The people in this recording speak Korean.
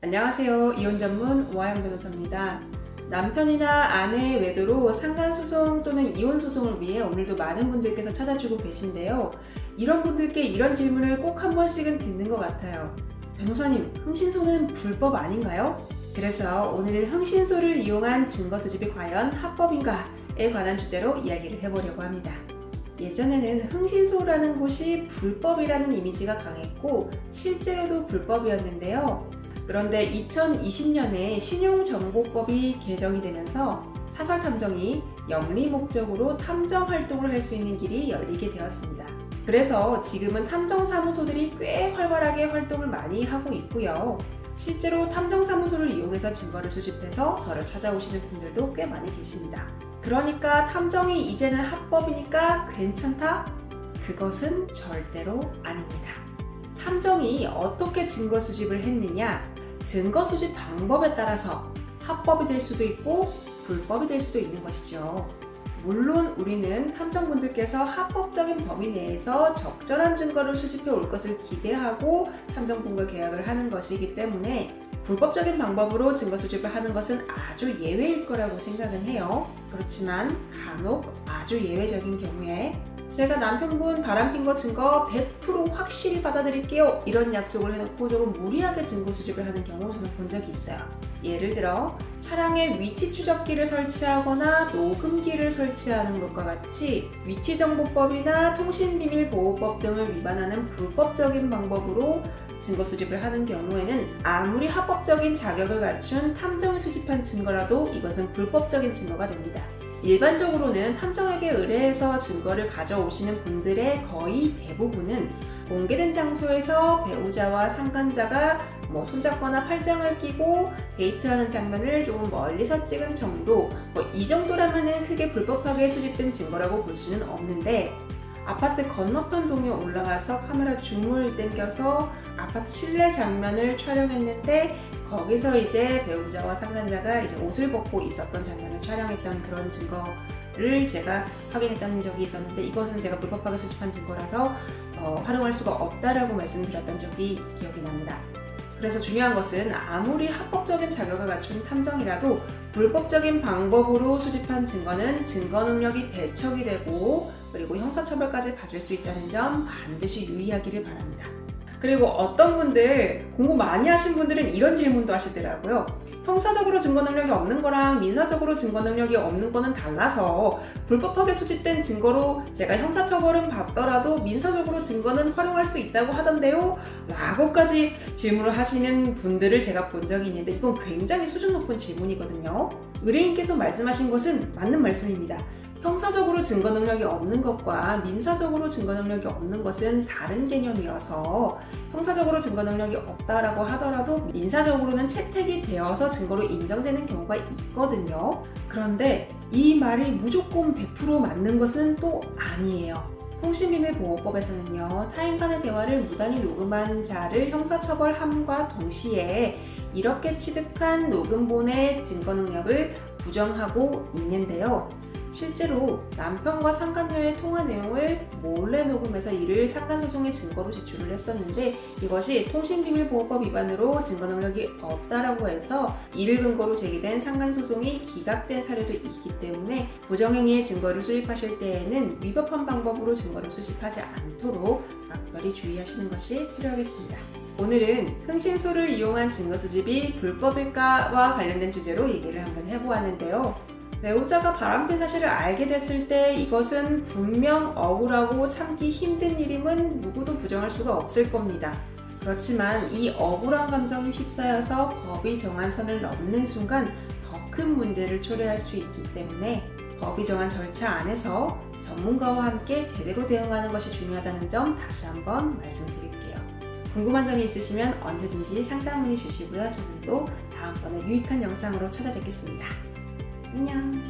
안녕하세요. 이혼 전문 오하영 변호사입니다. 남편이나 아내의 외도로 상간소송 또는 이혼소송을 위해 오늘도 많은 분들께서 찾아주고 계신데요. 이런 분들께 이런 질문을 꼭 한 번씩은 듣는 것 같아요. 변호사님, 흥신소는 불법 아닌가요? 그래서 오늘은 흥신소를 이용한 증거수집이 과연 합법인가에 관한 주제로 이야기를 해보려고 합니다. 예전에는 흥신소라는 곳이 불법이라는 이미지가 강했고 실제로도 불법이었는데요. 그런데 2020년에 신용정보법이 개정이 되면서 사설탐정이 영리 목적으로 탐정 활동을 할 수 있는 길이 열리게 되었습니다. 그래서 지금은 탐정사무소들이 꽤 활발하게 활동을 많이 하고 있고요. 실제로 탐정사무소를 이용해서 증거를 수집해서 저를 찾아오시는 분들도 꽤 많이 계십니다. 그러니까 탐정이 이제는 합법이니까 괜찮다? 그것은 절대로 아닙니다. 탐정이 어떻게 증거 수집을 했느냐? 증거 수집 방법에 따라서 합법이 될 수도 있고 불법이 될 수도 있는 것이죠. 물론 우리는 탐정분들께서 합법적인 범위 내에서 적절한 증거를 수집해 올 것을 기대하고 탐정분과 계약을 하는 것이기 때문에 불법적인 방법으로 증거 수집을 하는 것은 아주 예외일 거라고 생각은 해요. 그렇지만 간혹 아주 예외적인 경우에 제가 남편분 바람핀 거 증거 100% 확실히 받아들일게요 이런 약속을 해놓고 조금 무리하게 증거 수집을 하는 경우 저는 본 적이 있어요. 예를 들어 차량에 위치 추적기를 설치하거나 녹음기를 설치하는 것과 같이 위치정보법이나 통신비밀보호법 등을 위반하는 불법적인 방법으로 증거 수집을 하는 경우에는 아무리 합법적인 자격을 갖춘 탐정이 수집한 증거라도 이것은 불법적인 증거가 됩니다. 일반적으로는 탐정에게 의뢰해서 증거를 가져오시는 분들의 거의 대부분은 공개된 장소에서 배우자와 상간자가 손잡거나 팔짱을 끼고 데이트하는 장면을 조금 멀리서 찍은 정도, 이 정도라면 크게 불법하게 수집된 증거라고 볼 수는 없는데 아파트 건너편 동에 올라가서 카메라 줌을 당겨서 아파트 실내 장면을 촬영했는데 거기서 이제 배우자와 상간자가 이제 옷을 벗고 있었던 장면을 촬영했던 그런 증거를 제가 확인했던 적이 있었는데 이것은 제가 불법하게 수집한 증거라서 활용할 수가 없다라고 말씀드렸던 적이 기억이 납니다. 그래서 중요한 것은 아무리 합법적인 자격을 갖춘 탐정이라도 불법적인 방법으로 수집한 증거는 증거 능력이 배척이 되고 그리고 형사처벌까지 받을 수 있다는 점 반드시 유의하기를 바랍니다. 그리고 어떤 분들, 공부 많이 하신 분들은 이런 질문도 하시더라고요. 형사적으로 증거 능력이 없는 거랑 민사적으로 증거 능력이 없는 거는 달라서 불법하게 수집된 증거로 제가 형사처벌은 받더라도 민사적으로 증거는 활용할 수 있다고 하던데요? 라고까지 질문을 하시는 분들을 제가 본 적이 있는데 이건 굉장히 수준 높은 질문이거든요. 의뢰인께서 말씀하신 것은 맞는 말씀입니다. 형사적으로 증거 능력이 없는 것과 민사적으로 증거 능력이 없는 것은 다른 개념이어서 형사적으로 증거 능력이 없다라고 하더라도 민사적으로는 채택이 되어서 증거로 인정되는 경우가 있거든요. 그런데 이 말이 무조건 100% 맞는 것은 또 아니에요. 통신비밀보호법에서는요, 타인 간의 대화를 무단히 녹음한 자를 형사처벌함과 동시에 이렇게 취득한 녹음본의 증거 능력을 부정하고 있는데요. 실제로 남편과 상간녀의 통화 내용을 몰래 녹음해서 이를 상간소송의 증거로 제출을 했었는데 이것이 통신비밀보호법 위반으로 증거 능력이 없다라고 해서 이를 근거로 제기된 상간소송이 기각된 사례도 있기 때문에 부정행위의 증거를 수집하실 때에는 위법한 방법으로 증거를 수집하지 않도록 각별히 주의하시는 것이 필요하겠습니다. 오늘은 흥신소를 이용한 증거 수집이 불법일까와 관련된 주제로 얘기를 한번 해보았는데요. 배우자가 바람핀 사실을 알게 됐을 때 이것은 분명 억울하고 참기 힘든 일임은 누구도 부정할 수가 없을 겁니다. 그렇지만 이 억울한 감정에 휩싸여서 법이 정한 선을 넘는 순간 더 큰 문제를 초래할 수 있기 때문에 법이 정한 절차 안에서 전문가와 함께 제대로 대응하는 것이 중요하다는 점 다시 한번 말씀드릴게요. 궁금한 점이 있으시면 언제든지 상담 문의 주시고요. 저는 또 다음번에 유익한 영상으로 찾아뵙겠습니다. 안녕.